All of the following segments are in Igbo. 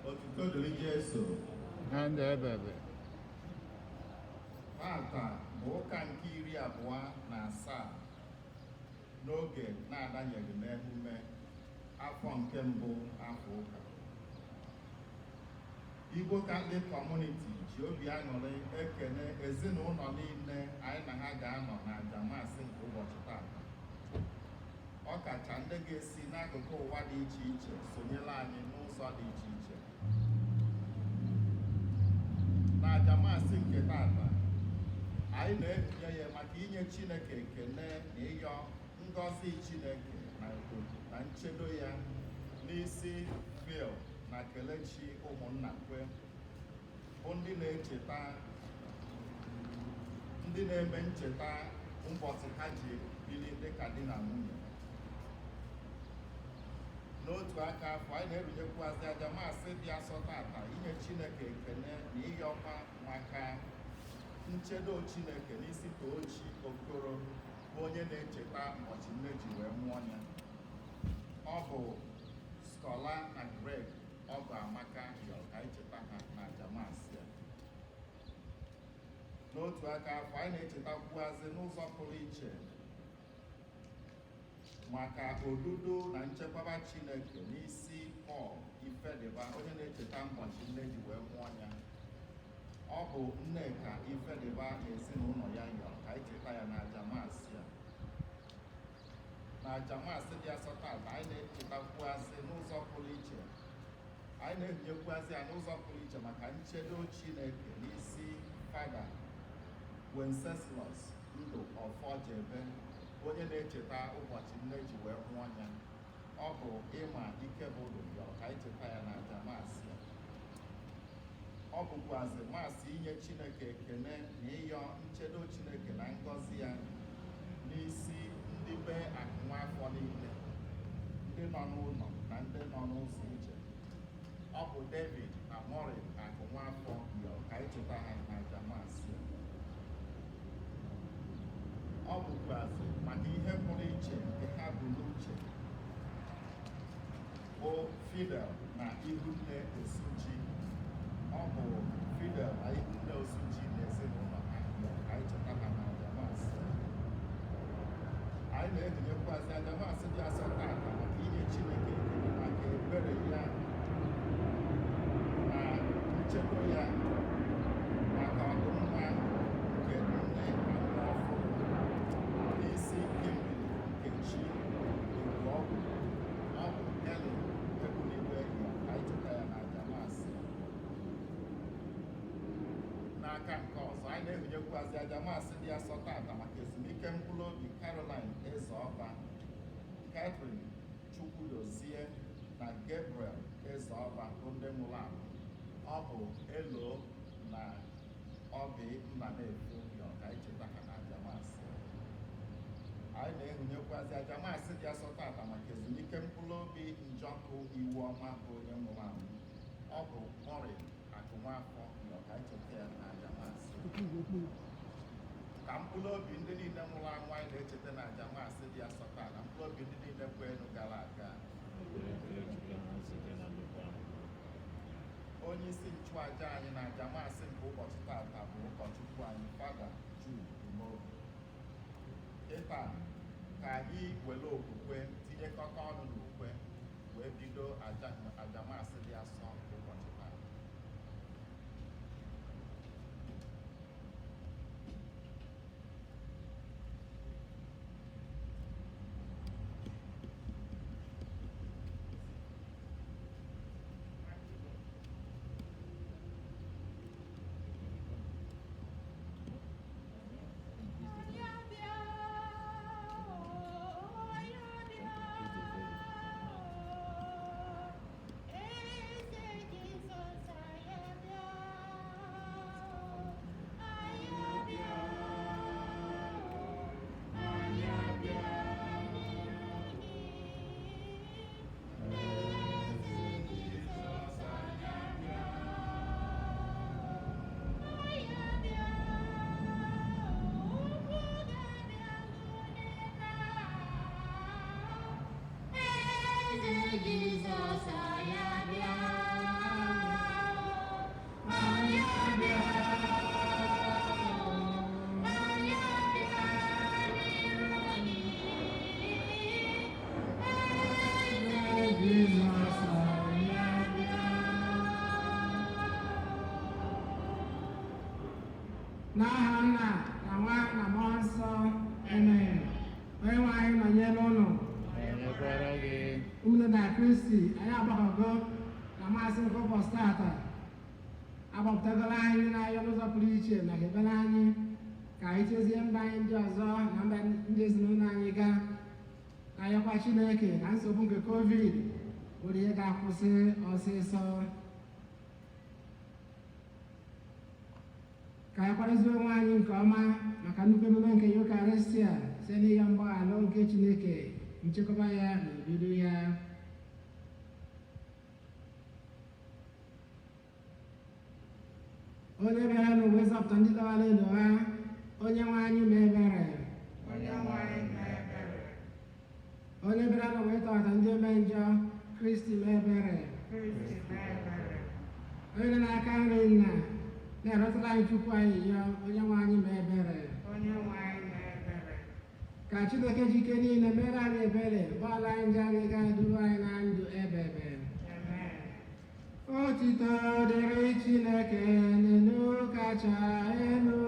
Otuto dịrị Jesu. Na ndị ebebe. Tata bụ ụka nke 27 n'oge na-adanyeghị n'emume afọ nke mbụ afọ ụka. Igbo Catholic Community ji obi aṅụrị ekene ezinụlọ niile anyị na ha ga-anọ na ajamasị nke ụbọchị tata. Ọ kacha ndị ga-esi n'akụkụ ụwa dị iche iche sonyela anyị n'ụzọ dị iche iche. Na ajamasị nke tata, anyị na-ebinye ya maka inye Chineke ekene na ịyọ ngọzi Chineke na udo na nchedo ya n'isi Phil na Kelechi ụmụnna kwe, bụ ndị na-eme ncheta ụbọchị ha ji bili dịka di na nwunye. N'otu aka afọ, anyị na-ebinyekwazị ajamasị dị asọ tata inye Chineke ekene na ịyọkwa maka nchedo Chineke n'isi Tochi Okoro, bụ onye na-echeta ụbọchị nne ji wee mụọ ya. Ọ bụ Skola na Greg Ọgụ Amaka yọrọ ka anyị cheta ha na ajamasị ya. N'otu aka afọ, anyị na-echetakwuazị n'ụzọ pụrụ iche maka odudo na nchekwaba Chineke n'isi Pọl Ifediba, onye na-echeta ụbọchị nne ji wee mụọ ya. Ọ bụ Nneka Ifediba na ezinụlọ ya yọrọ ka anyị cheta ya na ajamasị ya. Na ajamasị dị asọ tata, anyị na-echetakwuazị n'ụzọ pụrụ iche, anyị na-ebinyekwuazị ya n'ụzọ pụrụ iche maka nchedo Chineke n'isi Fada Wenceslus Ndụ Ọfọjebe, onye na-echeta ụbọchị nne ji wee mụọ ya. Ọ bụ Ịma Ikebụlụ yọrọ ka anyị cheta ya na ajamasị ya. Ọ bụkwazị masị inye Chineke ekene na ịyọ nchedo Chineke na ngọzi ya n'isi ndị be akụnwafọ niile, ndị nọ n'ụlọ na ndị nọ n'ụzọ ije. Ọ bụ David Amori akụnwafọ yọrọ ka anyị cheta ha na ajamasị ya. Ọ bụkwazị maka ihe pụrụ iche nke ha bụ n'uche, bụ Fidel na Ihunne Osuji. Ọ bụ Fidel na Ihunne Osuji na ezinụlọ ha yọrọ ka anyị cheta ha na ajamasị ya. Anyị na-ebinyekwazị ajamasị dị asọ tata maka inye Chineke ekele maka ebere ya na nchedo ya maka ọdịmma nke nne anụ ọfụrụ n'isi Kimberly Nkechi Egwuọgwụ. Ọ bụ Helen Ekwuligwe yọrọ ka anyị cheta ya na ajamasị ya. N'aka nke ọzọ, anyị na-ebinyekwazị ajamasị dị asọ tata maka ezumike mkpụrụ obi Caroline Ezeọba, Catherine Chukwudozie na Gabriel Ezeọba, bụ ndị nwụrụ anwụ. Ọ bụ Elo na Obi Mbanefu yọrọ ka anyị cheta ha na ajamasị. Anyị na-ehunyekwazị ajamasị dị asọ tata maka ezumike mkpụrụ obi Njọkụ Iwuọma, bụ onye nwụrụ anwụ. Ọ bụ Mori Akụnwafọ yọrọ ka anyị cheta ya na ajamasị. Ka mkpụrụ obi ndị niile nwụrụ anwụ anyị na-echeta na ajamasị dị asọ tata, mkpụrụ obi ndị niile kwenụ gara aga. Onye isi nchụaja anyị na ajamasị nke ụbọchị tata bụ ụkọchukwu anyị Fada Jude Umobi. Ịta ka anyị were okwukwe tinyekọta ọnụ n'okwe wee bido ajamasị dị asọ nke ụbọchị tata. n'aha Nna na Nwa na Mmụọ Nsọ, amen. Onye nwe anyị nọnyere ụnụ. Nọnyekwara gị. Unu na Kristi, anyị agbakọgo na maasị nke ụbọchị tata agbapụtagoro anyị n'anya n'ụzọ pụrụ iche na ekpere anyị ka anyị chezie mba anyị ndị ọzọ na mba ndị ezinụlọ anyị gaa ka anyakwa Chineke na nsogbu nke COVID bụrụ ihe ga-akwụsị ọsịsọ. Ka anyị kwadozie onwe anyị nke ọma maka nnukwu emume nke Yukarịstịa site n'ihe mgbaghara nke Chineke, nchekwaba ya na obido ya. Onye bịara n'ụwa ịzọpụta ndị dọwara elu ha, onye nwe anyị mee ebere. Onye bịara n'ụwa ịtọghata ndị ome njọ, Kristi mee ebere. Onye nọ n'aka nri Nna na-erọtara anyị Chukwu anyị ya, onye nwe anyị mee ebere. Ka Chineke ji ike niile mere anyị ebere, gbaala anyị ndị anyị ga-eduru anyị na ndụ ebebe. Otito dịrị Chineke n'elu kacha elu.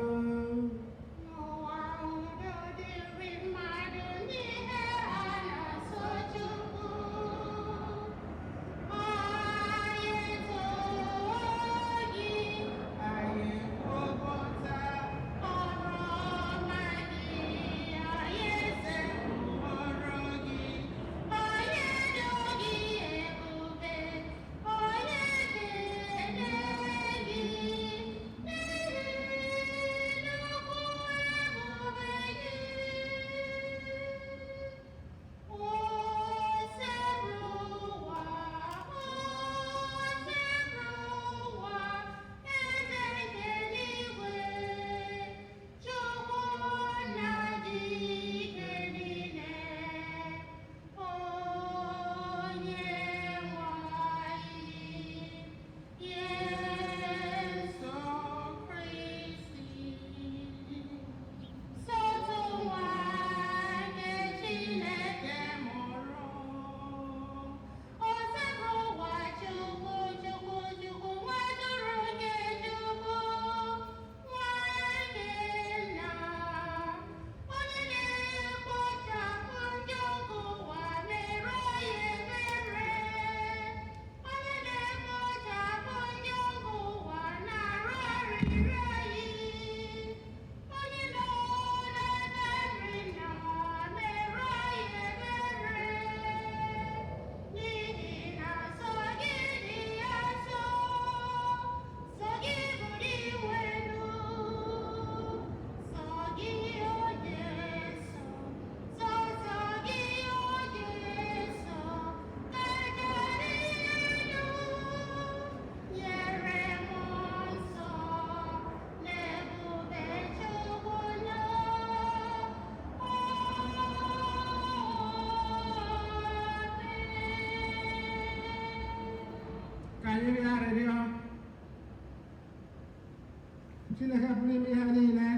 Chineke pụrụ ime ihe niile,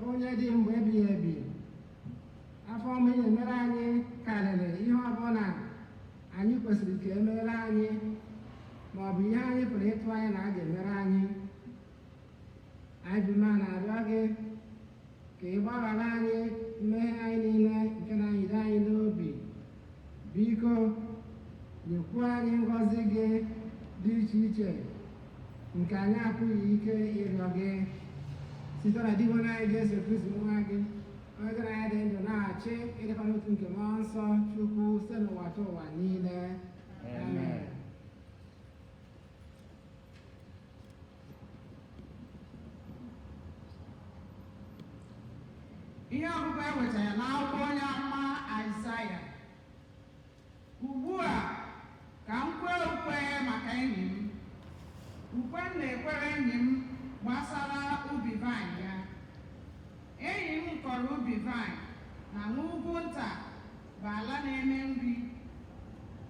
onye dị mgbe ebighị ebi, afọ ọma ị na-emere anyị karịrị ihe ọbụla anyị kwesịrị ka emere anyị ma ọ bụ ihe anyị pụrụ ịtụ anya na a ga-emere anyị. Anyị bụ ma na-arịọ gị ka ị gbaghara anyị mmehie anyị niile nke na-anyịdo anyị n'obi. Biko nyekwuo anyị ngọzi gị dị iche iche nke anyị apụghị ike ịrịọ gị site na Dibụ anyị Jesu Kristi nwa gị, onye gị na ya dị ndụ na-achị ịdịkwa n'otu nke Mmụọ Nsọ Chukwu site n'ụwa ta ụwa niile. Amen. Ihe ọgụgụ e wetara n'akwụkwọ onye amụma Aịzaya. Ugbu a ka m kwee ukwe maka enyi m. Ukwe m na-ekwere enyi m gbasara ubi vaịn ya. Enyi m kọrọ ubi vaịn na n'ugwu nta bụ ala na-eme nri.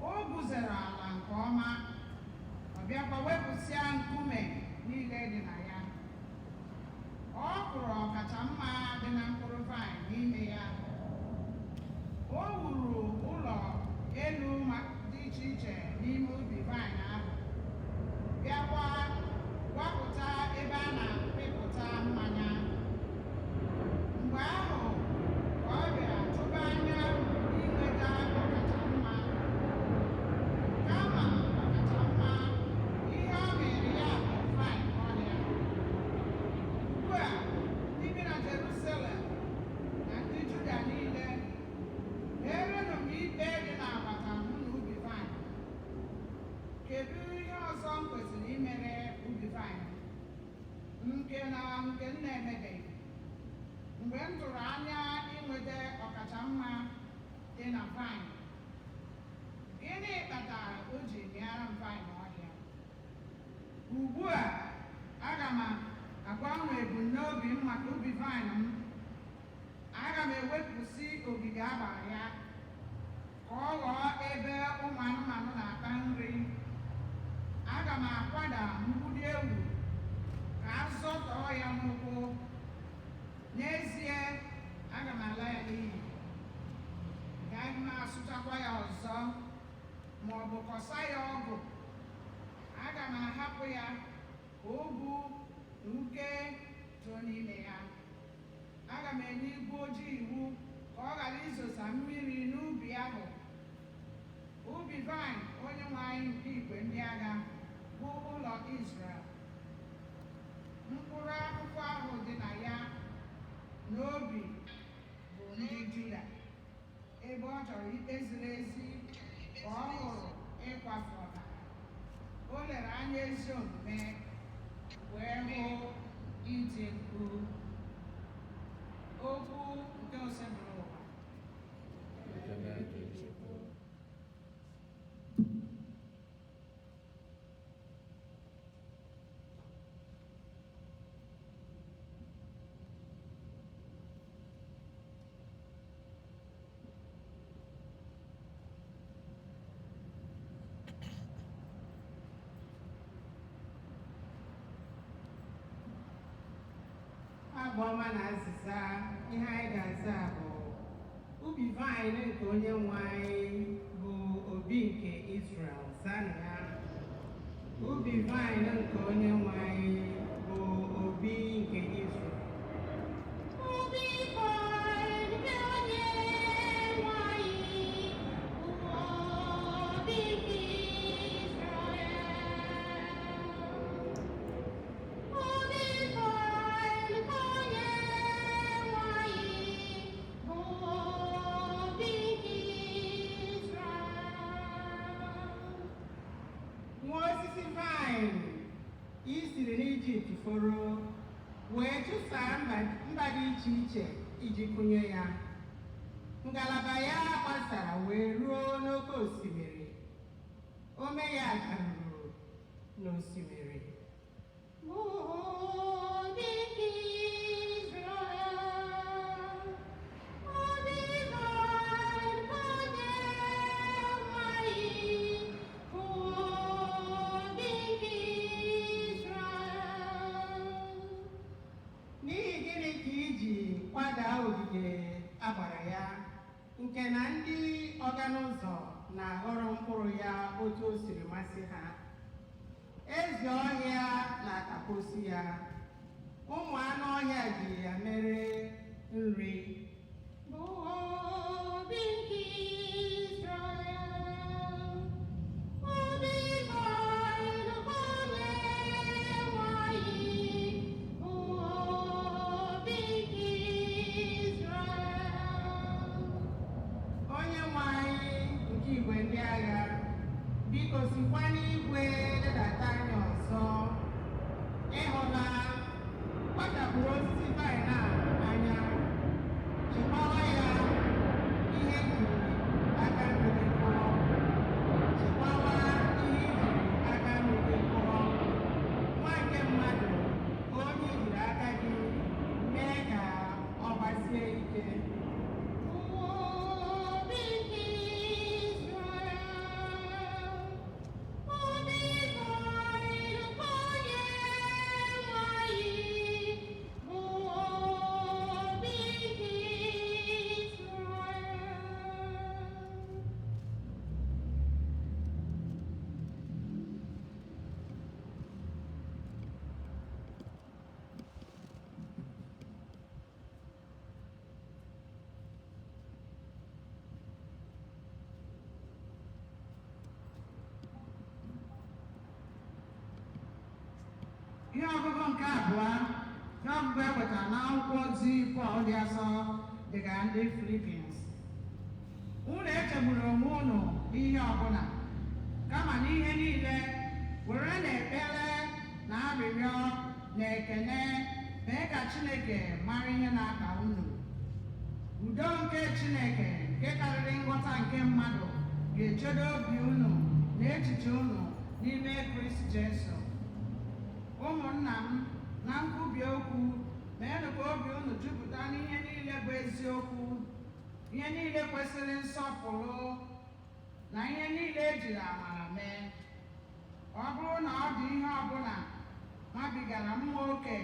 O gwuzere ala nke ọma, ọ bịakwa wepụsịa nkume niile dị na ya. Ọ kụrụ ọkacha mma dị na mkpụrụ vaịn n'ime ya. O wuru ụlọ elu dị iche iche n'ime ubi vaịn ahụ, bịakwa gwapụta ebe a na-apịpụta kedu ihe ọzọ m kwesịrị imere ubi vaịn nke m na-emebeghị mgbe m tụrụ anya inweta ọkachamma dị na vaịn? Gịnị kpatara o ji mịara m vaịn ọhịa? Ugbu a aga m agbanwe ebumnobi m maka ubi vaịn m. Aga m ewepụsị ogige agbara ya ka ọ ghọọ ebe ụmụ anụmanụ na-ata nri. Aga m akwada mgbidi ewu ka a zọtọọ ya n'ụkwụ. N'ezie, aga m ala ya n'iyi. Gaghị m asụchakwa ya ọzọ ma ọ bụ kọsa ya ọgwụ. Aga m ahapụ ya ka ogwu na uke too n'ime ya. Aga m enye igwe ojii iwu ka ọ ghara izosa mmiri n'ubi ahụ. Ubi vaịn Onyenwe anyị nke igwe ndị agha bụ ụlọ Izrel. Mkpụrụ akwụkwọ ahụ dị na ya n'obi bụ ndị Juda, ebe ọ chọrọ ikpe ziri ezi ka ọ hụrụ ịkwafu ọbara. O lere anya ezi omume wee hụ iti mkpu. Okwu nke osebiri ụwa. Abụ ọma na azịza ihe anyị ga-aza bụ ubi vaịn nke Onyenwe anyị bụ obi nke Izrel. Zanụ ya. Ubi vaịn nke Onyenwe anyị bụ obi nke Izrel. Ubi vaịn nke Onyenwe anyị bụ obi nke Izrel. Ubi vaịn nke Onyenwe anyị bụ obi nke Izrel. Nwa osisi vaịn i siri n'Ijipt fọrọ wee chụsaa mba dị iche iche iji kụnye ya. Ngalaba ya gbasara wee ruo n'oké osimiri. Ome ya garuru n'osimiri. Obi nke Izrel, obi vaịn nke Onyenwe anyị bụ obi nke Izrel. N'ihi gịnị ka i ji kwada ogige agbara ya, nke na ndị ọganụzọ na-aghọrọ mkpụrụ ya otu o siri masị ha? Ezi ọhịa na-ataposi ya, ụmụ anụ ọhịa ji ya mere nri. Bụ obi nke Izrel, obi vaịn nke Onyenwe anyị bụ obi nke Izrel. Onyenwe anyị nke igwe ndị agha, biko sikwa n'igwe ledata anya ọzọ. Ịhụla, kpachapụrụ osisi vaịn a anya, chịkwawa ya ihe jiri aka nri gị kụọ. Chịkwawa ihe ijiri aka nri gị kụọ. Nwa nke mmadụ, onye ijiri aka gị mee ka ọ gbasie ike. Obi nke Izrel, obi vaịn nke Onyenwe anyị bụ obi nke Izrel. Ihe ọgụgụ nke abụọ n'ọgụgụ e wetara n'akwụkwọ ozi Pọl dị asọ dịgara ndị Filipins. Unu echegburu onwe unu n'ihe ọbụla, kama n'ihe niile na ekene mee ka Chineke mara ihe na-akpa unu. Udo nke Chineke nke karịrị nghọta nke mmadụ ga-echedo obi unu na echiche unu n'ime Kristi Jesu. Ụmụnna m, na nkwubi okwu, meenụ ka obi unu jupụta n'ihe niile bụ eziokwu, ihe niile kwesịrị nsọpụrụ, na ihe niile ejiri amara mee. Ọ bụrụ na ọ dị ihe ọbụla mabigara mmụọ oke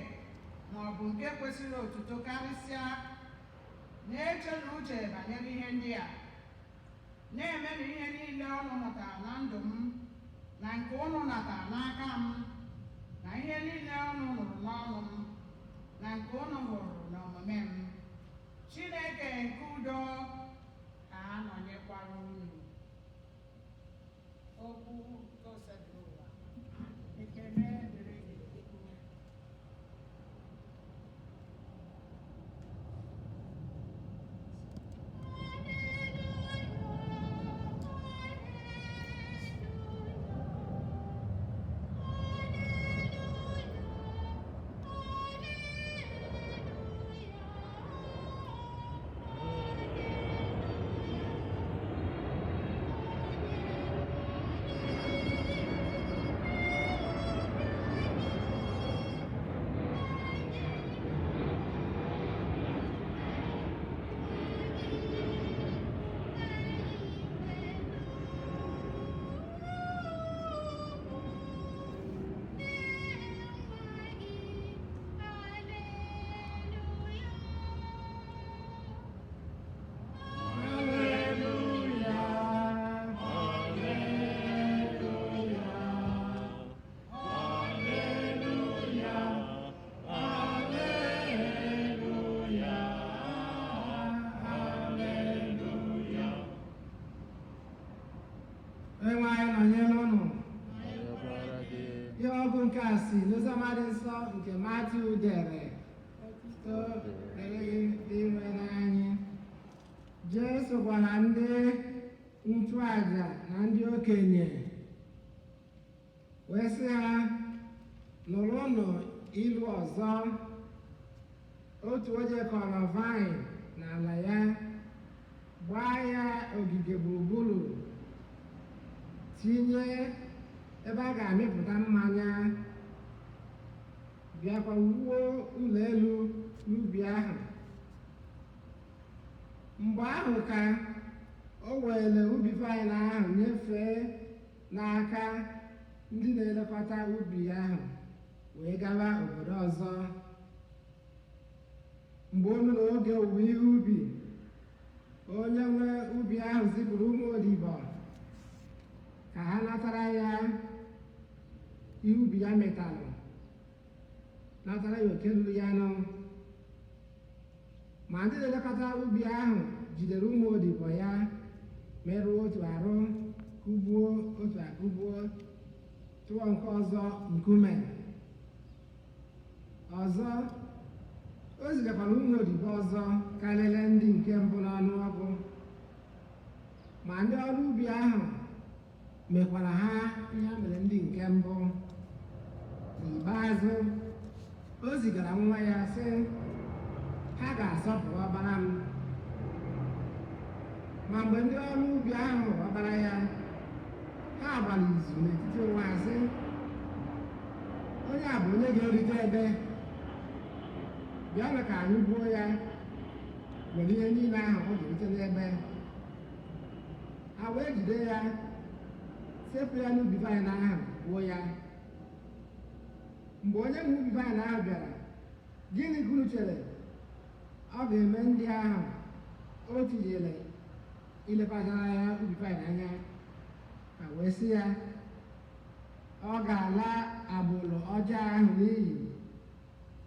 ma ọ bụ nke kwesịrị otuto karịsịa, na-echenu uche banyere ihe ndị a, na-emenụ ihe niile unu mụtara na ndụ m na nke unu natara n'aka m, na ihe niile unu nụrụ n'ọnụ m na nke unu hụrụ n'omume m. Chineke nke udo ka ha nọnyekwara unu. Okwu Gosedị ụwa. Ekele dịrị gị. Onyenwe anyị nọnyere unu. Ihe ọgụ nke a si n'oziọma dị nsọ nke Matiu dere. Otuto dịrị gị dị nwere anyị. Jesu gwara ndị nchụaja na ndị okenye wee sị ha, nụrụnụ ilu ọzọ. Otu onye kọrọ vaịn n'ala ya, gbaa ya ogige gburugburu, tinye ebe a ga-amịpụta mmanya, bịakwa wuo ụlọ elu n'ubi ahụ. Mgbe ahụ ka o were ubi vaịn ahụ nyefee n'aka ndị na-elekọta ubi ahụ wee gawa obodo ọzọ. Mgbe o ruru oge owuwe ihe ubi, onye nwe ubi ahụ zipụrụ ụmụ odibo ka ha natara ya ihe ubi ya metara, natara ya oke ruru ya nụ. Ma ndị na-elekọta ubi ahụ jidere ụmụ odibo ya, merụọ otu arụ, kụgbuo otu akụgbuo, tụọ nke ọzọ nkume. Ọzọ, o zigakwara ụmụ odibo ọzọ karịrị ndị nke mbụ n'ọnụọgụ. Ma ndị ọrụ ubi ahụ mekwara ha ihe ha mere ndị nke mbụ. N'ikpeazụ, o zigara nwa ya sị, ha ga-asọpụrụ ọbara m. Ma mgbe ndị ọrụ ubi ahụ hụrụ ọbara ya, ha gbara izu n'etiti onwe ha sị, onye a bụ onye ga-erite ebe, bịanụ ka anyị gbuo ya, were ihe niile ahụ ọ ga-erite n'ebe. Ha wee jide ya, sepụ ya n'ubi vaịn ahụ, gbuo ya. Mgbe onye nwe ubi vaịn ahụ bịara, gịnị ka unu chere ọ ga-eme ndị ahụ o tinyere ilepụtara ya ubi vaịn anya? Ha wee sị ya, ọ ga-ala agbụrụ ọjọọ ahụ n'iyi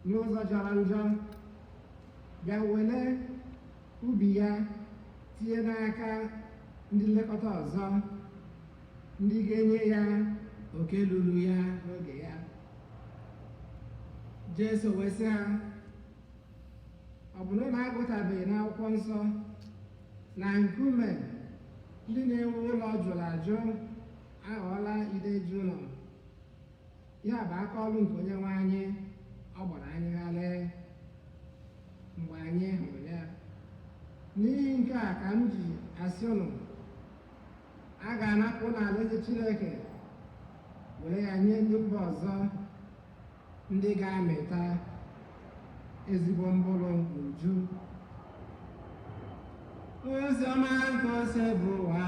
n'ụzọ jọrọ njọ, bịa were ubi ya tinye n'aka ndị nlekọta ọzọ, ndị ga-enye ya oke luru ya n'oge ya. Jesu wee sị ha, ọ bụ na unu agụtabeghị n'akwụkwọ nsọ na nkume ndị na-ewu ụlọ jụrụ ajụ aghọọla ide ju ụlọ? Ya bụ aka ọrụ nke Onyenwe anyị ọ gbara anyị ghalị mgbe anyị hụrụ ya. N'ihi nke a ka m ji asị ụnụ, a ga-anapụ n'alaeze Chineke were ya nye ndị mba ọzọ, ndị ga-amịta ezigbo mkpụrụ n'uju. Ozi ọma nke ose bụ ụwa.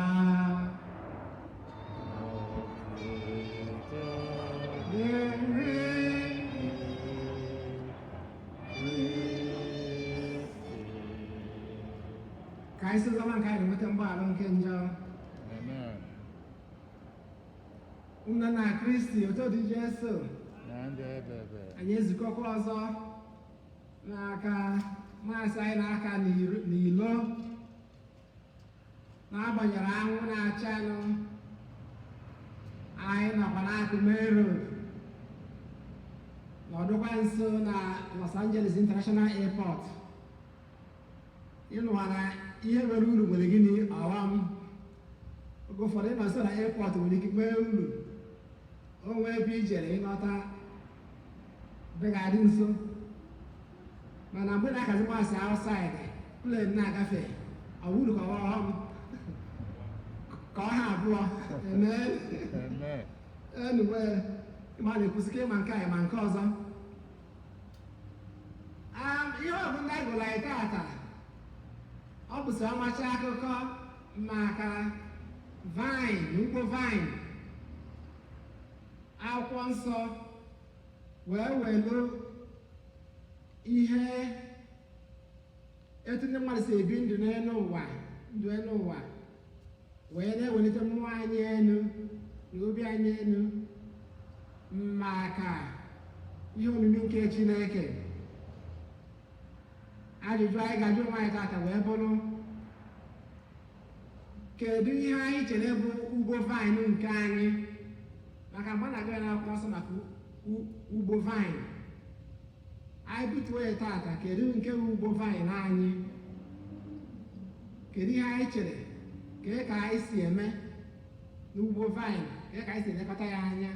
Ka anyị si ozi ọma nke anyị na-enweta mgbaghara nke njọ. Amen. Nna na Kristi, otu dị Jesu, Na ndị ebebe. anyị ezukọkwa ọzọ n'aka maasị anyị n'aka n'ilo, n'agbanyeghị anwụ na-achanụ. Anyị nọkwa n'akụ Main Road, nọdụkwa nso na Los Angeles International Airport. Ịnụwa na ihe nwere uru nwere gịnị ọghọm. Oge ụfọdụ ịnọ nso na airport nwere ike nwee uru. O nwee ebe ijere ịnọta be ga-adị nso, mana mgbe na-akazi masị outside plane na-agafe, ọ wuru ka ọghọm ka ọ ha abụọ eme Amen. enuwe ma na-ekwusike ma nke anyị ma nke ọzọ. Ihe ọbụla anyị gụrụ anyị tata, ọ bụ sọ ọmachi akụkọ maka vine, ugbo vine. Akwụkwọ nsọ wee welu ihe etu ndị mmadụ si ebi ndụ n'elu ụwa wee na-ewelite mmụọ anyị elu na obi anyị elu maka ihe omimi nke Chineke. Ajụjụ anyị ga-ajụ onwe anyị tata wee bụrụ, kedu ihe anyị chere bụ ugbo vine nke anyị? Maka mgbe na-agụ ya n'akwụkwọ nsọ maka ugbo vine, anyị butuo ya tata, kedu nke bụ ugbo vine anyị? Kedu ihe anyị chere? Kee ka anyị si eme n'ugbo vine? Kee ka anyị si elekọta ya anya?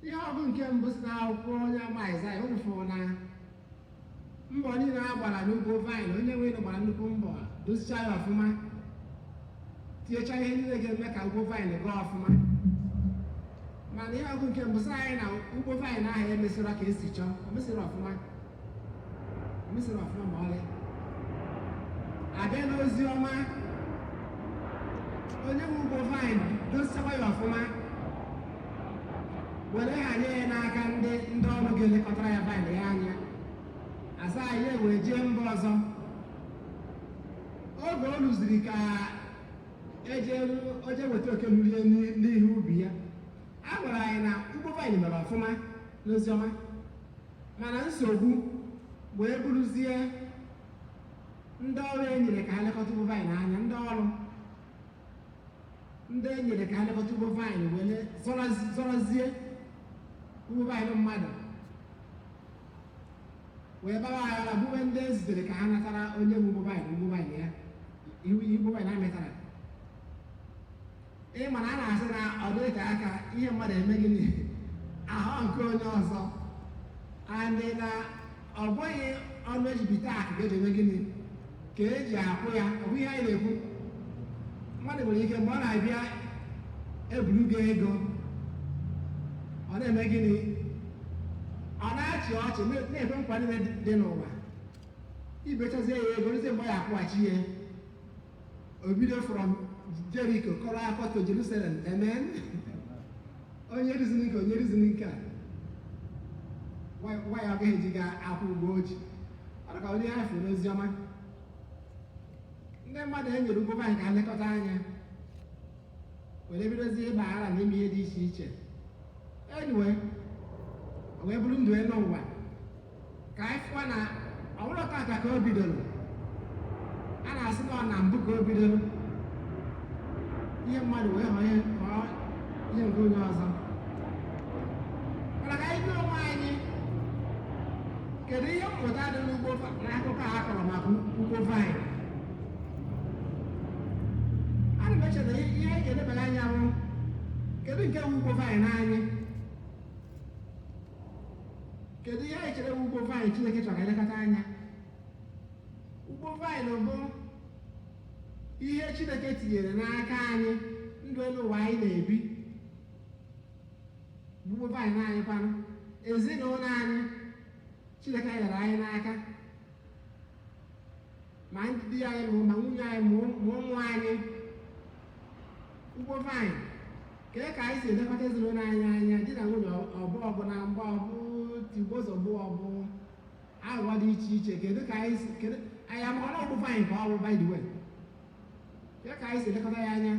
Ihe ọgụ nke mbụ si n'akwụkwọ onye ama Aịzaya, o fụrụ na mbọ niile a gbara n'ugbo vine, onye nwe gbara nnukwu mbọ dozicha ya ọfụma, tinyecha ihe niile ga-eme ka ugbo vine gaa ọfụma. Mana ihe ọgụ nke mbụ sị anyị na ugbo vine ahụ emesịrị ka esi chọọ, o mesịrị ọfụma ma ọlị. Abịa n'ozi ọma, onye nwe ugbo vine dozichakwa ya ọfụma, were ha nye ya n'aka ndị ọrụ ga-elekọtara ya vine ya anya. Asa anyị wee jee mba ọzọ. Oge o lụziri ka oje weta oke lulie n'ihe ubi ya, a gwara anyị na ugbo vine mere ọfụma n'oziọma, mana nsogbu wee bụrụzie ndị ọrụ enyere ka ha lekọta ugbo vine anya. Ndị ọrụ ndị enyere ka ha lekọta ugbo vine were zọrọzie ugbo vine mmadụ, wee bawa aghara bụwe ndị ezitere ka ha natara onye nwe ugbo vine ya ugbo vine ha metara. Ịma na a na-asị na ọ dịte aka ihe mmadụ eme gịnị ahụ nke onye ọzọ, andị na ọ bụghị ọnụ ejibite akụ ga-eji eme gịnị ka eji akwụ ya. Ọ bụ ihe anyị na-ekwu. Mmadụ nwere ike mgbe ọ na-abịa eburu gị ego, ọ na-eme gịnị, ọ na-achị ọchị na-ekwe nkwa niile dị n'ụwa, ibechazie ya ego ruzie mgbe ya akwụghachi ya. O bido from Jericho kọrọ akọ to Jerusalem. Amen. Onye rizini nke a nwa ya ọ gaghị eji ga akwụ ụgwọ oji. Ọ dị ka onye ha furu n'oziọma. Ndị mmadụ enyere ugbo vine ka nlekọta anya, were bidozie ịba aghara n'ime ihe dị iche iche. Anyway, o wee bụrụ ndụ n'ụwa ka anyị fụwa na ọ bụrụ tata ka o bidoro. A na-asị na ọ na mbụ ka o bidoro, ihe mmadụ wee ghọọ ihe nke onye ọzọ. Mana ka anyị jụọ onwe anyị, kedu ihe mmụta dị n'akụkọ a kọrọ maka ugbo vine? Ana m eche na ihe anyị ga-edebanye anya bụ, kedu nke bụ ugbo vine anyị? kedu ihe anyị chere bụ ugbo vaịn Chineke chọrọ ka elekọta anya? Ugbo vaịn bụ ihe Chineke tinyere n'aka anyị, ndụ elu ụwa anyị na-ebi. Ugbo vaịn anyị kwanụ ezinụlọ anyị Chineke nyere anyị n'aka, ma ndị di anyị ma nwunye anyị ma ụmụ anyị. Ugbo vaịn kee ka anyị si elekọta ezinụlọ anyị anya, di na nwunye ọbụ na mgba ọbụ tigozogbu ọbụ aghụghọ dị iche iche. Kedu ka anyị amara ugbo vaịn ka ọ bụ, by the way? Kee ka anyị si elekọta ya anya?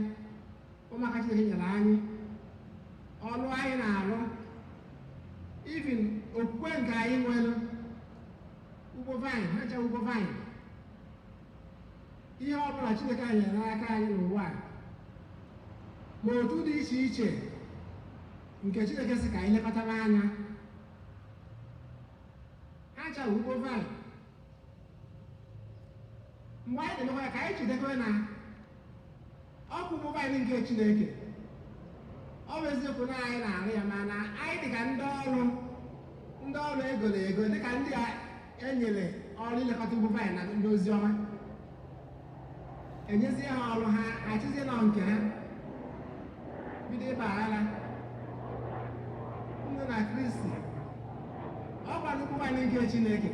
Ụmụaka Chineke nyere anyị, ọrụ anyị na-arụ, even okwukwe nke anyị nwere, ugbo vaịn, ha ncha ugbo vaịn. Ihe ọ bụla Chineke anyị nyere n'aka anyị n'ụwa a, ma otu dị iche iche nke Chineke sị ka anyị lekọtara anya, ha ncha ugbo vaịn. Mgbe anyị na-emekwa ya, ka anyị jidekwe na ọkụ ugbo vaịn nke Chineke. Ọ bụ eziokwu na anyị na-arụ ya, mana anyị dị ka ndị ọrụ egoro ego, dị ka ndị a enyere ọrụ ilekọta ugbo vaịn na ndị ozi ọma. Enyezie ha ọrụ, ha achịzie nọ nke ha, bido ịba aghara ndị na Kristi. Ọ gwara ugbo vaịn nke Chineke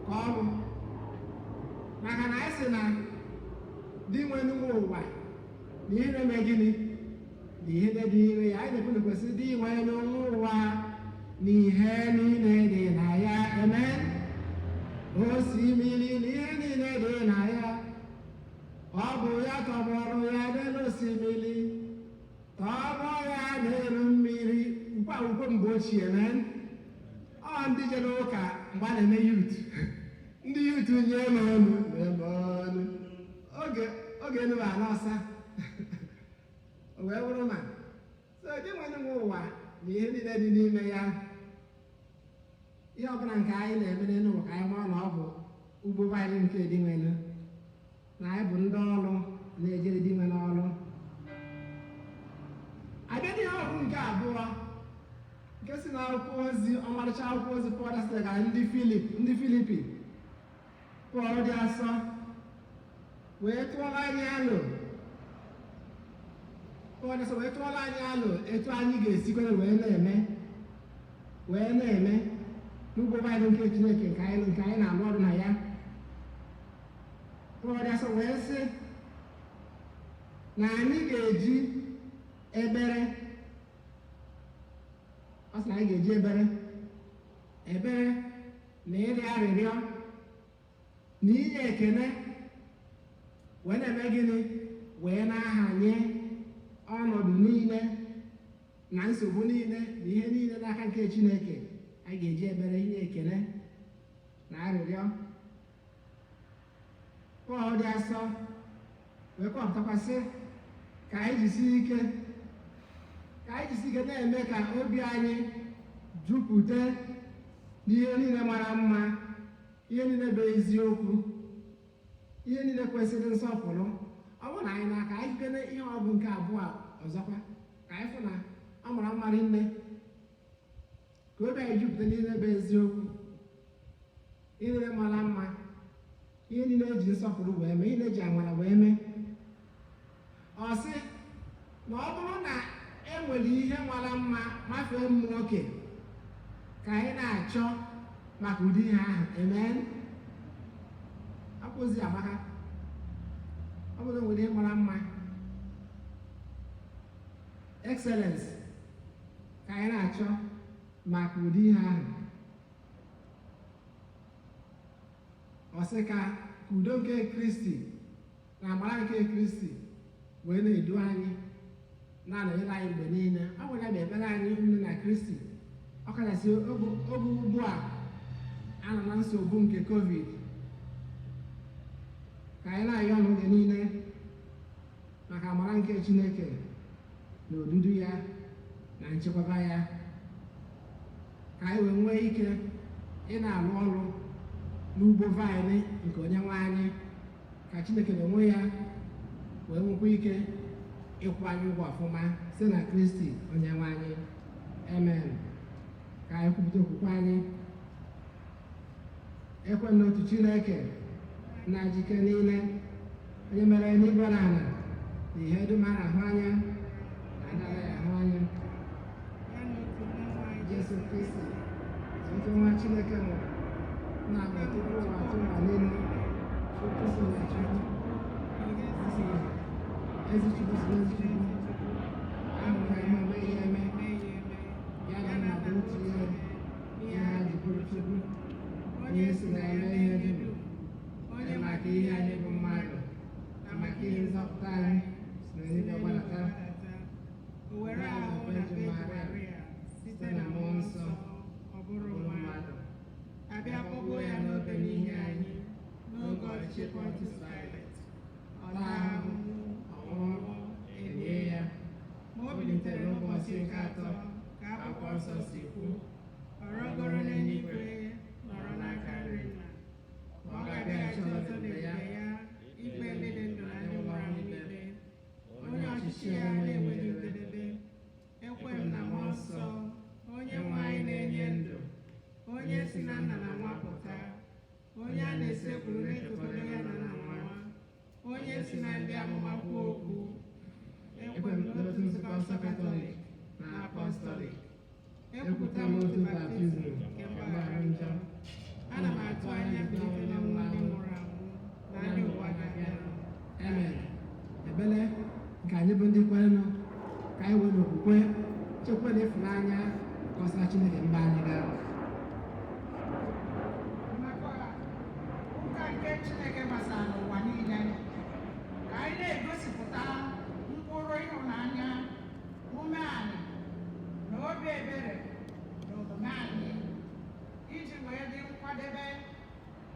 ka ọ bụ, maka na anyị sị na dị nwe n'ụwa ụwa na ihe na-eme gịnị na ihe dị ire ya. Anyị na-ekwu kwesịrị dị nwe n'ụwa ụwa na ihe niile dị na ya. Amen. Osimiri na ihe niile dị na ya, ọ bụ ya tọgbọrọ ya n'elu osimiri, tọgbọ ya n'elu mmiri. Ukwe mgbe ochie. Amen. Ọ ndị jere ụka mgbe a na-eme yut, ndị yut nye m ọnụ oge enu ala ọsa o wee bụrụ ma so dị nwere nwe ụwa na ihe niile dị n'ime ya. Ihe ọbụla nke anyị na-eme n'ụwa ka anyị maa na ọ bụ ugbo vaịn nke dị nwere, na anyị bụ ndị ọrụ na-ejere dị nwere ọrụ. Abịa n'ihe ọgụ nke abụọ, nke si na akwụkwọ ozi, ọmarịcha akwụkwọ ozi Pọl gara ndị Filipi, Pọl dị asọ wee tụọla anyị alụ. Pọl dị asọ wee tụọla anyị alụ etu anyị ga-esikwere wee na-eme n'ugbo vaịn nke Chineke nke anyị na-arụ ọrụ na ya. Pọl dị asọ wee sị na anyị ga-eji ebere, ọ sị na anyị ga-eji ebere na ịrịọ arịrịọ na inye ekele wee na-eme gịnị, wee na-ahanye ọnọdụ niile na nsogbu niile na ihe niile n'aka nke Chineke. Anyị ga-eji ebere, inye ekele na arịrịọ. Pọl dị asọ wee kọpụtakwasị ka anyị jisie ike na-eme ka obi anyị jupụta n'ihe niile mara mma, ihe niile bụ eziokwu, ihe niile kwesịrị nsọpụrụ. Ọ bụrụ na anyị n'aka anyị jikere ihe ọgụ nke abụọ ọzọkwa, ka anyị fụ na ọ mara mmarị nne, ka obi anyị jupụta n'ihe bụ eziokwu, ihe niile mara mma, ihe niile eji nsọpụrụ wee mee, ihe niile eji amara wee mee. Ọ sị na ọ bụrụ na e nwere ihe mara mma mafee mmụọ nwoke, ka anyị na-achọ maka ụdị ihe ahụ. Amen. Akwụzi amaka, ọ bụrụ na nwere ihe mara mma, excellence, ka anyị na-achọ maka ụdị ihe ahụ. Ọ sị ka udo nke Kristi na amara nke Kristi wee na-edu anyị, na-anọnyere anyị mgbe niile. Ọ bụ ya bụ ekpere anyị nne na Kristi, ọ kachasị oge ugbu a nọ na nsogbu nke COVID. Ka anyị na-ayọ n'oge niile maka amara nke Chineke na odudu ya na nchekwaba ya, ka anyị wee nwee ike ị na-arụ ọrụ n'ugbo vaịn nke Onyenwe anyị, ka Chineke na-enwe ya wee nwekwa ike ịkwụ anyị ụgwọ ọfụma site na Kristi Onyenwe anyị. Amen. Ka anyị kwupụta okwukwe anyị ekwe n'otu Chineke na njike niile onye mere n'igwe na ala na ihe dum a na-ahụ anya na anaghị ahụ anya Jesu Kristi otu nwa Chineke nwụrụ na-agba tupu ụwa atụ ụwa niile Chukwu si na Chukwu ezi Chukwu si n'ezi Chukwu ahụghị ihe ome ihe eme ya na nna bụ otu ihe ha ji bụrụ Chukwu onye si na eme ihe dum onye maka ihe anyị bụ mmadụ na maka ihe nzọpụta anyị si n'eluigwe gbadata o were ahụ na Maria site na mmụọ nsọ ọ bụrụ mmadụ abịa kpọgbuo ya n'obe n'ihi anyị n'oge ọchịchị Pọntius Pilat ọ na-ahụhụ ọnwụnwụ elie ya ma o bilitere n'ụbọchị nke atọ ka akwụkwọ nsọ si kwu ọ rọgoro n'eluigwe nọrọ n'aka nri Nna ma ọ ga-abịaghachi ọzọ n'ebube ya ikpe ndị dị ndụ na ndị nwụrụ anwụ niile onye ọchịchị ya na-enweghị njedebe ekwe m na mmụọ nsọ onye nwe anyị na-enye ndụ onye si na nna na nwa pụta onye a na-esekpuru n'etufọdụ ya na nwa onye si na ndị amụma kwuo okwu ekwe m n'otu nzukọ nsọ Katọlik na Apọstọlik ekwupụta m otu baptizim nke mgbaghara njọ ana m atụ anya mbilite n'ọnwụ ndị nwụrụ anwụ na ndị ụwa ga-abịa Amen. Ebele nke anyị bụ ndị kwerenụ ka anyị were okwukwe chekwa na ịfụnanya kọsara Chineke mba anyị gara maka ụka nke Chineke gbasara n'ụwa niile ka anyị na-egosipụta mkpụrụ ịhụnanya umeala na obi ebere na omume anyị iji wee dị nkwadebe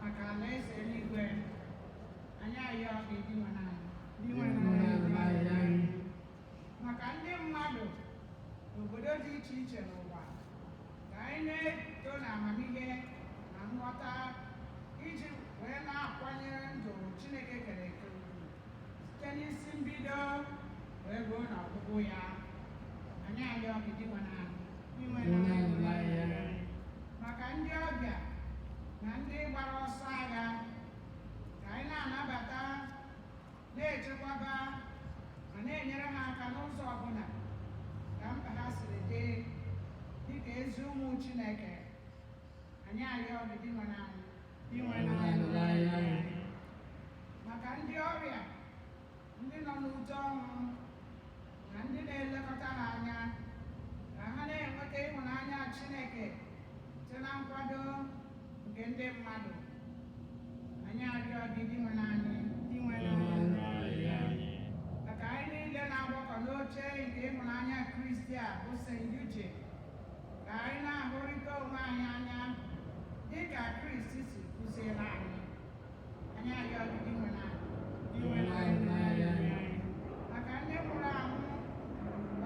maka alaeze eluigwe anyị ayọ gị dị anyị maka ndị mmadụ n'obodo dị iche iche n'ụwa ka anyị na-eto na amamihe na nghọta iji wee na-akwanyere ndụ Chineke kere eke ugwu site n'isi mbido wee ruo n'ọgwụgwụ ya anyị ayọ gị dị maka ndị ọbịa na ndị gbara ọsọ agha ka anyị na-anabata na-echekwaba ma na-enyere ha aka n'ụzọ ọbụla ka mkpa ha siri dị dịka ezi ụmụ Chineke anyị ayọ gị dị maka ndị ọrịa ndị nọ n'ute ọnwụ na ndị na-elekọta ha anya ka ha na-enweta ịhụnanya Chineke site na nkwado nke ndị mmadụ anyị arịọ gị dị maka anyị niile na-agbakọ n'oche nke ịhụnanya Kristi a bụ St. Uche ka anyị na-ahụrịta onwe anyị anya dịka Kristi si kụziere anyị arịọ gị dị maka ndị nwụrụ anwụ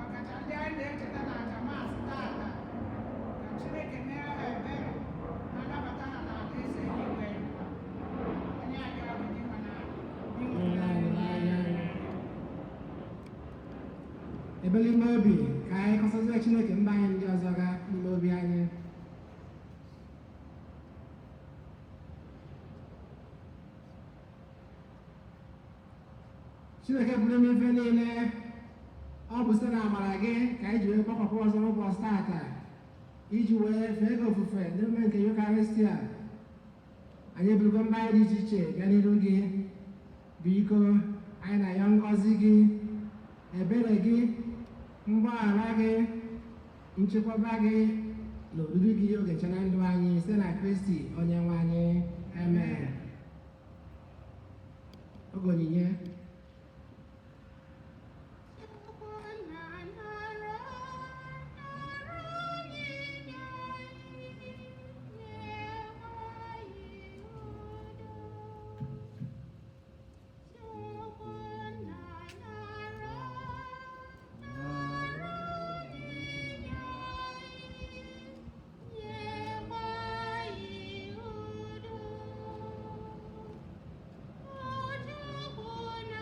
ọkacha ndị anyị na-echeta na ajamas taata ka Chineke mere ha ebere ma nabata ha n'alaeze eluigwe anyị arịọ gị dị ebele ime obi ka anyị kọsazie Chineke mba anyị ndị ọzọ ga n'ime obi anyị Chineke bụrụ n'ife niile ọ bụ site na amara gị ka anyị ji wee gbakọkwa ọzọ n'ụbọchị taata iji wee fee gị ofufe n'emume nke Yukaristia anyị eburugo mba anyị dị iche iche gaa n'iru gị biko anyị na-ayọ ngọzi gị ebere gị mgbaghara gị nchekwaba gị na oriri gị oge nche na ndụ anyị site na Kristi onye nwe anyị amen oge onyinye Oh,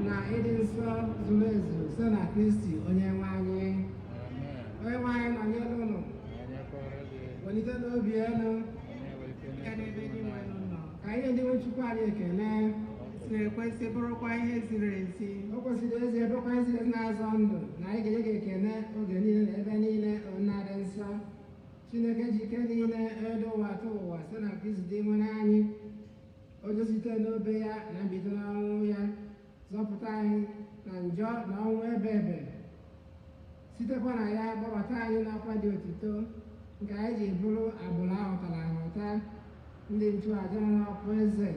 na ịdị nsọ zuru ezu site na Kristi onye nwe anyị. Amen. Onye nwe anyị nọnyere unu, Onye kọrọ gị, welite n'obi elu, onye welite Ya n'ebe dị nwere ụlọ. ka ihe ndị nwe Chukwu anyị ekele. Kwesịrị ekwesị bụrụkwa ihe ziri ezi. O kwesịrị ezi ebekwa ezi na-azọ ndụ na anyị ga-enye gị ekele oge niile na ebe niile na dị nsọ. Chineke ji ike niile edo ụwa tụ ụwa site na Kristi dị nwere anyị. Onye site n'obe ya na mbido n'ọnwụ ya zọpụta anyị na njọ na ọnwụ ebe ebe. Sitekwa na ya gbabata anyị n'ọkwa dị otito nke anyị ji bụrụ agbụrụ ahụtara ahụta, ndị nchụaja nọ n'ọkwa eze,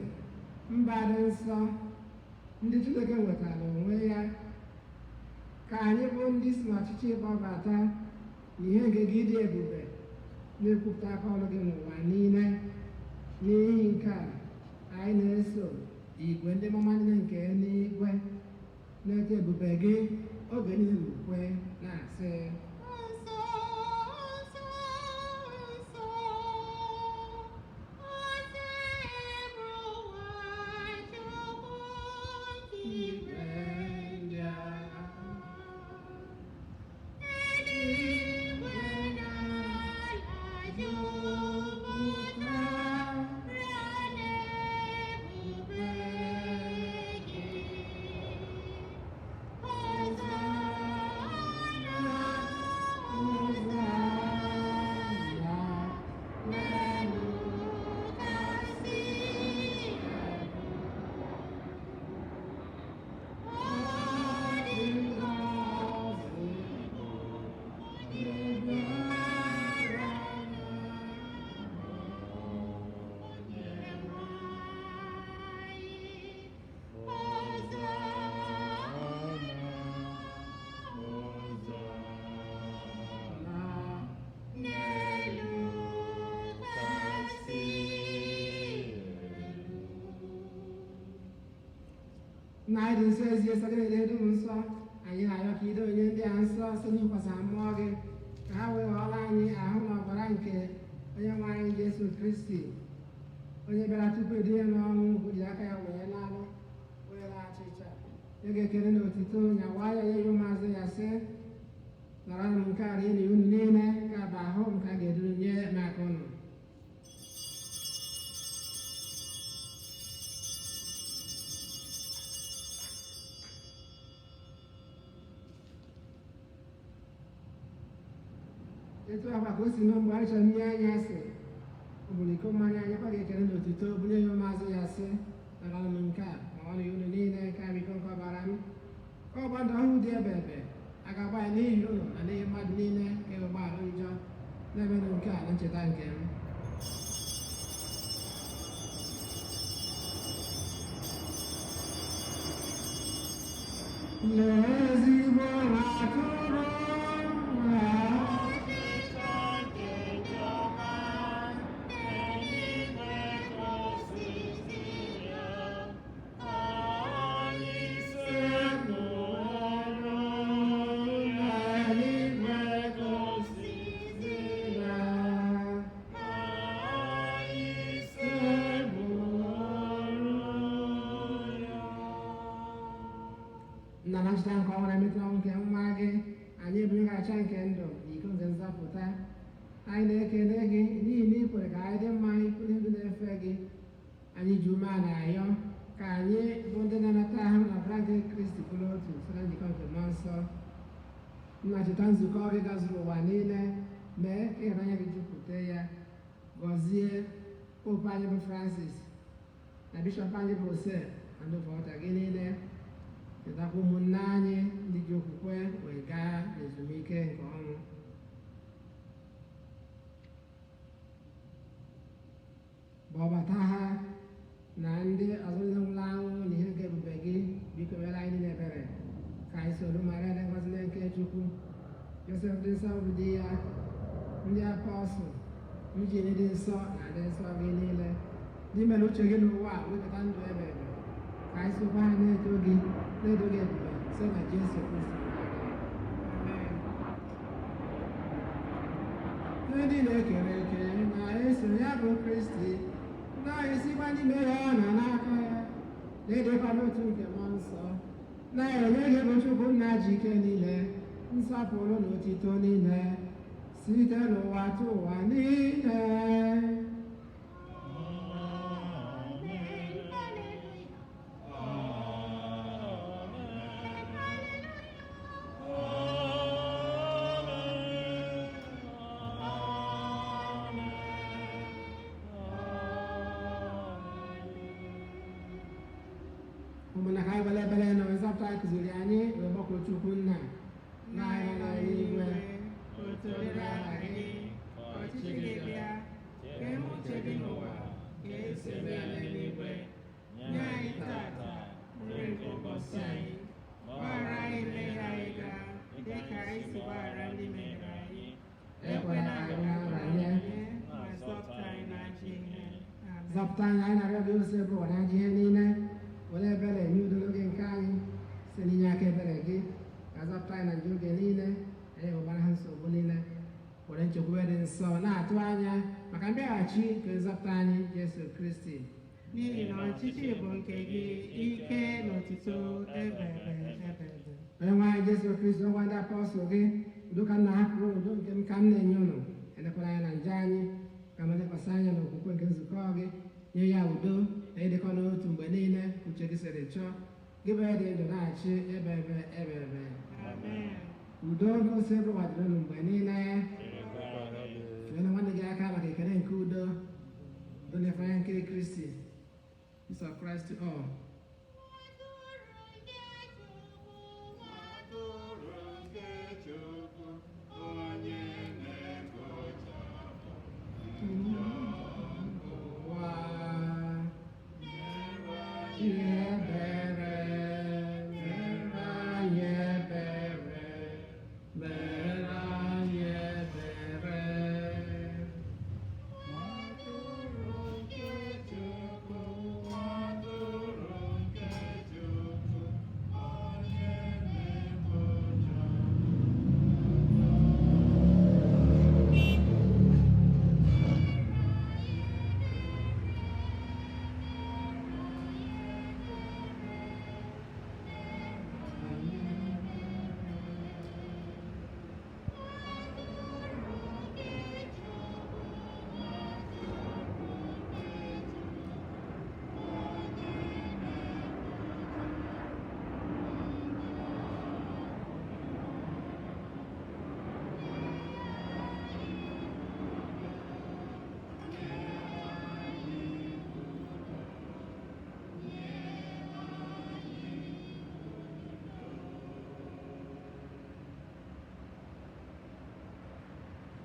mba dị nsọ, ndị Chineke nwetara onwe ya. Ka anyị bụ ndị si n'ọchịchị gbabata n'ihe nke gị dị ebube, na-ekwupụta aka ọrụ gị n'ụwa niile. N'ihi nke a, anyị na-eso igwe ndị mama niile nke eluigwe na-eto ebube gị oge niile n'ukwe na-asị, Nsọ, nsọ, nsọ, eze ebube ụwa Chukwu nke igwe ndị agha. Eluigwe na ala jupụtara n'ebube gị. Hosanna, Hosanna, n'elu kasị elu. Ọ dị ngọzi bụ onye bịara n'onye nwanyị. N'elu kasị nna anyị dị nsọ ezi esa gị na-ede dum nsọ, anyị na-arịọ ka ido onye ndị a nsọ site n'ikwasa mmụọ gị, ka ha wee ghọrọ anyị ahụ na ọbara nke onye nwe anyị Jesu Kristi, onye bịara tupu edu ya n'ọnwụ, bụ ji aka ya wee n'alụ wee achịcha. Ya ga-ekele na otito nyawa ya nye ụmụazụ ya sị, nara m nke a rie na unu niile, ka bụ ahụ nke a ga-eduru nye maka unu. Etu ahụ ka o si mee mgbe anyị chọrọ nye anyị asị, ọ bụrụ iko mmanya anyị kwa ga-ekele na otito bunye ya ụmụazụ ya sị, nara m nke a ma ọ na unu niile nke a bụ iko nke ọbara m, ka ọgba ndụ ọhụrụ dị ebe ebe a ga-agba ya n'ihi unu na n'ihi mmadụ niile ka ebe gbaghara njọ, na-emenụ nke a na ncheta nke m. N'ezigbo atụrụ na nna na ncheta nke ọnwụ na-emetụ ọnwụ nke nwa gị, anyị ebunye gị acha nke ndụ na iko nke nzọpụta. Anyị na-ekele gị n'ihi na ị kwere ka anyị dị mma ịpụrụ ndị na-efe gị. Anyị ji ume a na-ayọ ka anyị bụ ndị na-anata ahụ na ọbara nke Kristi pụrụ otu site na njikọ nke mmụọ nsọ. Nna cheta nzukọ gị gazuru ụwa niile, mee ka ịhụnanya gị jupụta ya. Gọzie popu anyị bụ Francis na bishọp anyị bụ Ose na ndị ụfọdụ gị niile. Chetakwa ụmụnne anyị ndị ji okwukwe wee gaa n'ezumike nke ọnwụ. Gbọbata ha na ndị ọzọ niile nwụrụ anwụ na ihe nke ebube gị, biko mere anyị niile ebere, ka anyị soro Maria dị ngọzi nke Chukwu, Josef dị nsọ bụ di ya, ndị apọstụl, ndị dị nsọ na ndị nsọ gị niile, ndị mere uche gị n'ụwa a wepụta ndụ ebe ebe, ka anyị sokwa ha na-eto gị ebube site na Jesu Kristi. Ndị na-ekere eke na-eso ya bụ Kristi, na-esikwa n'ime ya na n'aka ya, na-edekwa n'otu nke mmụọ nsọ, ji ike niile nsọpụrụ na otito niile site n'ụwa tụ ụwa niile. Ụmụnna ka anyị gbara ebere na nzọpụta kụziri anyị wee gbakọ Chukwu nna na anyị nọ n'eluigwe. otu dịrị aha gị, ọchịchị gị bịa, ka eme uche gị n'ụwa ka esi eme ya n'eluigwe. Nye anyị tata nri nke ụbọchị anyị, gbaghara anyị mmehie anyị gaa, dị ka anyị si gbaghara ndị mehiere anyị. Ekwela ka anyị nranye, ma zọpụta anyị n'ajọ ihe. Amen. Zọpụta anyị, anyị na-arịọ gị ose bụ ụwa n'ajọ ihe niile. Were ebere nye udo n'oge nke anyị site n'inye aka ebere gị, ka zọpụta anyị na njọ oge niile, anyị hụbara ha nsogbu niile. Were nchekwube dị nsọ na-atụ anya maka mbịaghachi nke nzọpụta anyị Jesu Kristi. N'ihi na ọchịchị bụ nke gị, ike na otuto ebere ebere. Onye nwe anyị Jesu Kristi, ọgwa ndị apọstụl gị, udo ka m na-ahapụrụ udo nke m ka m na-enye unu. Elekwala anya na njọ anyị, ka m lekwasị anya na okwukwe nke nzukọ gị. Nye ya udo na ịdịkọ n'otu mgbe niile uche gị siri chọọ. Gị bụ dị ndụ na-achị ebe ebe. Amen. Udo gosi ebe gbadoro unu mgbe niile. Fee na nwanne gị aka maka ekele nke udo. Udo na-efe anya nke Kristi. Peace of Christ to all.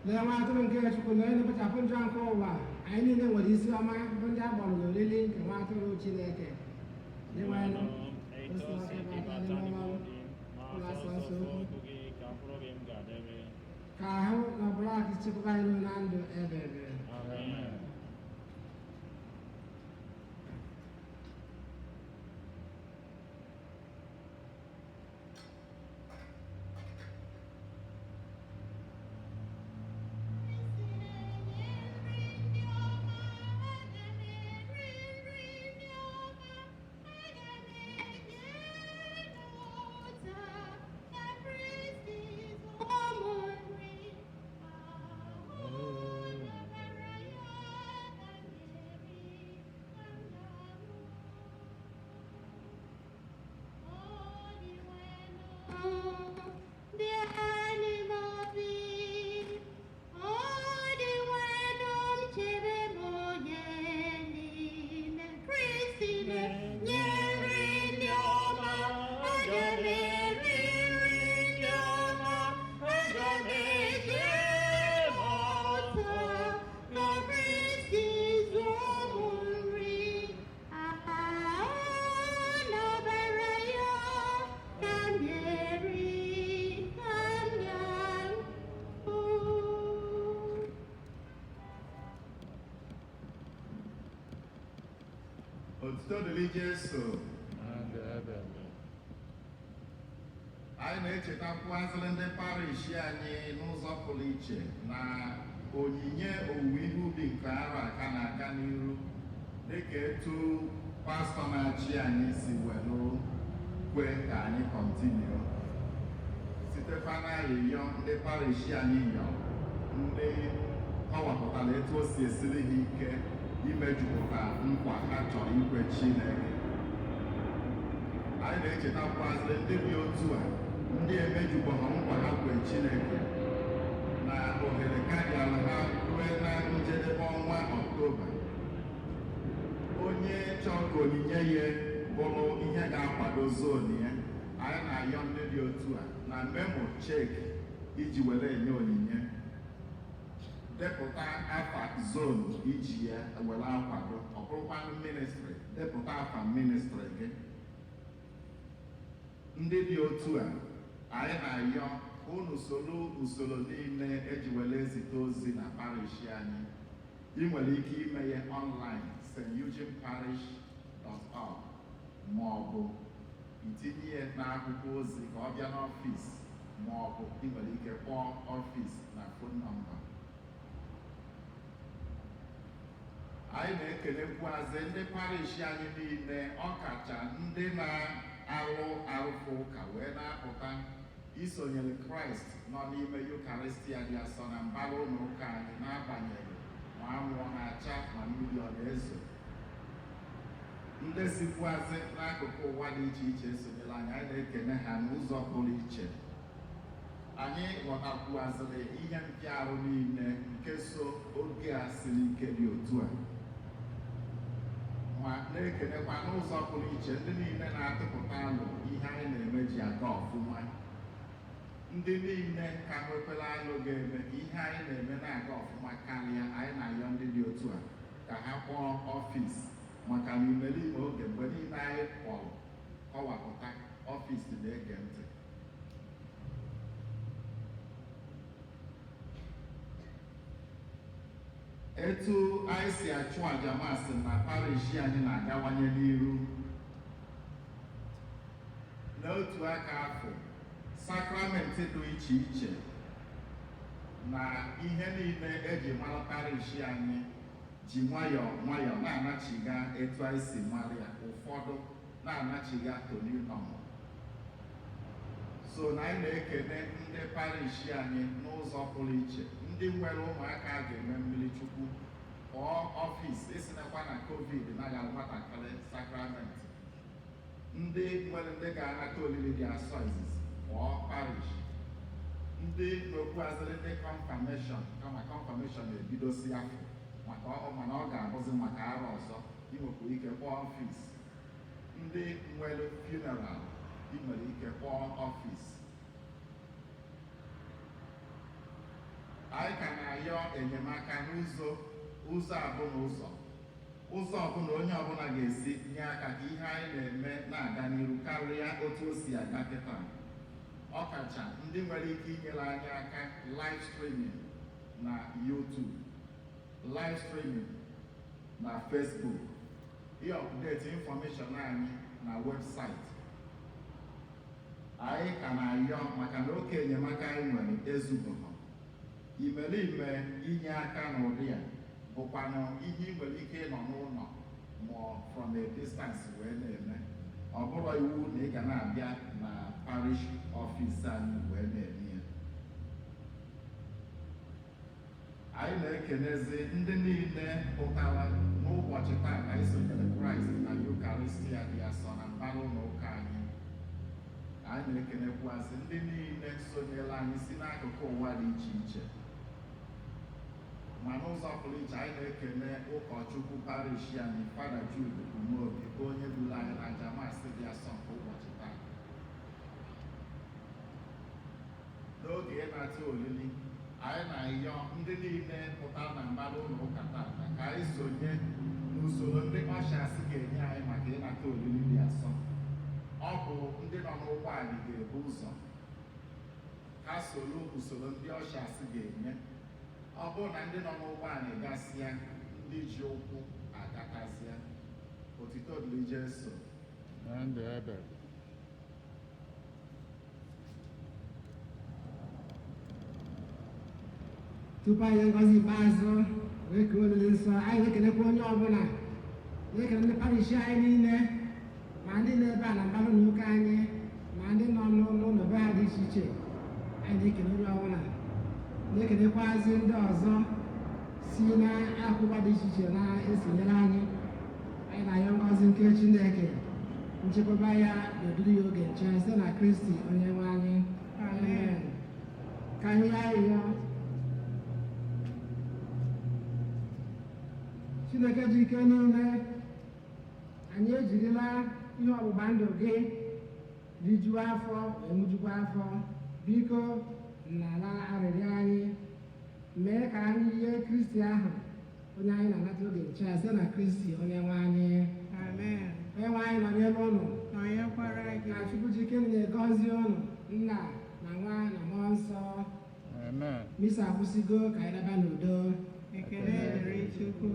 Lee nwa atụrụ nke Chukwu na onye na-ekpochapụ njọ nke ụwa, anyị niile nwere isi ọma bụ ndị a gbọrọ n'oriri nke nwa atụrụ Chineke. Nye nwanụ osi ọka bata n'ime ọnụ ụlọ asọ nsọ okwu, ka ahụ na ọbụla akụ chekwaba anyị na ndụ ebe ebe. Amen. Otuto dịrị Jesu. Anyị na-echetakwazịrị ndị parish anyị n'ụzọ pụrụ iche na onyinye owuwe ihe ubi nke arọ aka na-aga n'iru dịka etu pastọ na-achị anyị si were kwe ka anyị kọntinue. sitekwa n'ayịyọ ndị parishi anyị yọrọ ndị kọwapụtara etu o si esiri ha ike imejupụta nkwa ha chọrọ ikwe Chineke. Anyị na-echetakwazị ndị dị otu a ndị emejupụta nkwa ha kwe Chineke na ohere karịara ha rue na njedebe ọnwa Ọktoba. Onye chọọ ka onyinye ya bụrụ ihe ga-akwado zon ya, anyị na-ayọ ndị dị otu a na memo cheki iji were enye onyinye, depụta afa zon iji ya were akwado. Ọ bụrụkwanụ ministri, depụta afa ministri gị. Ndị dị otu a anyị na-ayọ unu soro usoro niile eji were ezite ozi na parish anyị. Ị nwere ike ime ya online steveneugenparish.org ma ọ bụ itinye ya n'akwụkwọ ozi ka ọ bịa n'ọfịs, ma ọ bụ ị nwere ike kpọọ ọfịs na fon nọmba. Anyị na-ekelekwazi ndị parish anyị niile, ọkacha ndị na-arụ arụfụ ụka wee na-apụta isonyere Kraịst nọ n'ime Yukaristia dị asọ na mbara ụlọ ụka anyị, n'agbanyeghị ma anwụ ọ na-acha ma mmiri ọ na-ezo. Ndị sikwazị n'akụkụ ụwa dị iche iche esonyere anyị, anyị na-ekene ha n'ụzọ pụrụ iche. Anyị ghọtakwazịrị ihe mpịarụ niile nke so oge a siri ike dị otu a, ma na-ekenekwa n'ụzọ pụrụ iche ndị niile na-atụpụta alụ ihe anyị na-eme ji aga ọfụma. Ndị niile ka nwekwara alụ ga-eme ka ihe anyị na-eme na-aga ọfụma karịa. Anyị na-ayọ ndị dị otu a ka ha kpọọ ọfịs, maka na imerime oge mgbe niile anyị kpọrọ kọwapụta, ọfịs na-ege ntị. Etu anyị si achụ àjà masị na parish anyị na-agawanye n'iru. N'otu aka afọ, sakramenti dị iche iche na ihe niile eji mara parish anyị ji nwayọọ nwayọọ na-anachiga etu anyị si mara ya. Ụfọdụ na-anachiga toninom. So na anyị na-ekene ndị parish anyị n'ụzọ pụrụ iche. Ndị nwere ụmụaka ga-eme mmiri chukwu, kpọọ ọfịs. Esinekwa na COVID naghị nwatakịrị sakramenti. Ndị nwere ndị ga-anata olili dị asọ izizi, kpọọ parish. Ndị n'okwuazịrị ndị confirmation, kama confirmation na-ebidosi afọ mana ọ ga-abụzi maka arọ ọzọ, inwekwa ike kpọọ ọfịs. Ndị nwere funeral, ị nwere ike kpọọ ọfịs. Anyị ka na-ayọ enyemaka n'ụzọ abụna ụzọ ọbụla onye ọbụla ga-esi nye aka ka ihe anyị na-eme na-aga n'iru karịa otu o si aga kịta. Ọkacha ndị nwere ike inyere anyị aka live streaming na YouTube, live streaming na Facebook, update information anyị na website. Anyị ka na-ayọ maka na oke enyemaka anyị nwere ezubeghị. Imerime inye aka n'ụdị a bụkwanụ ihe ị nwere ike ịnọ n'ụlọ ma from a distance wee na-eme. Ọ bụrụ iwu na ị ga na-abịa na parish ọfịs anyị wee na-eme ya. Anyị na-ekenezi ndị niile pụtara n'ụbọchị taa ka anyị sonyere Kraịst na Yukaristia dị asọ na mbara ụlọ ụka anyị. Anyị na-ekenekwazị ndị niile sonyere anyị si n'akụkụ ụwa dị iche iche. Ma n'ụzọ pụrụ iche anyị na-ekene ụkọchukwu parish anyị, Fada Jude Umobi, bụ onye buru anyị na aja masị dị asọ nke ụbọchị taa. N'oge ịnata olili, anyị na-ayọ ndị niile pụtara na mbara ụlọ ụka tata ka anyị sonye n'usoro ndị ọshas ga-enye anyị maka ịnata olili dị asọ. Ọ bụ ndị nọ n'ụgbọala ga-ebu ụzọ ha soro usoro ndị ọshas ga-enye. Ọ bụrụ na ndị nọ n'ụgbọala gasịa, ndị ji ụkwụ agatazịa. Otito dịrị Jesu. na ndụ ebe. Tupu anyị ngọzi ikpeazụ wee kee olili nsọ, anyị na-ekelekwa onye ọbụla, na-ekele ndị parish anyị niile, ma ndị na-ebe a na mbara ụlọ ụka anyị, ma ndị nọ n'ụlọ be ha dị iche iche. ngọzi ndị ọzọ si n'akụkụ dị iche iche na-esonyere anyị na-ayọ ngọzi nke Chineke nchekwaba ya na-eduru ya oge nche site na Kristi onye nwe anyị. Amen. Ka anyị ayịyọ. Chineke ji ike niile, anyị ejirila ihe ọgbụgba ndụ gị rijuo afọ wee ṅụjukwa afọ. Biko n'ala arịrịọ anyị mee ka anyị yie Kristi ahụ onye anyị na-anata oge nche a site na Kristi onye nwe anyị. Amen. Onye nwe anyị nọnyere ụnụ Nọnyekwara gị. na Chukwu ji ike niile gọzie ụnụ, Nna na Nwa na Mmụọ Nsọ. Amen. Misa akwụsịgo, ka anyị daba n'udo. Ekele dịrị Chukwu.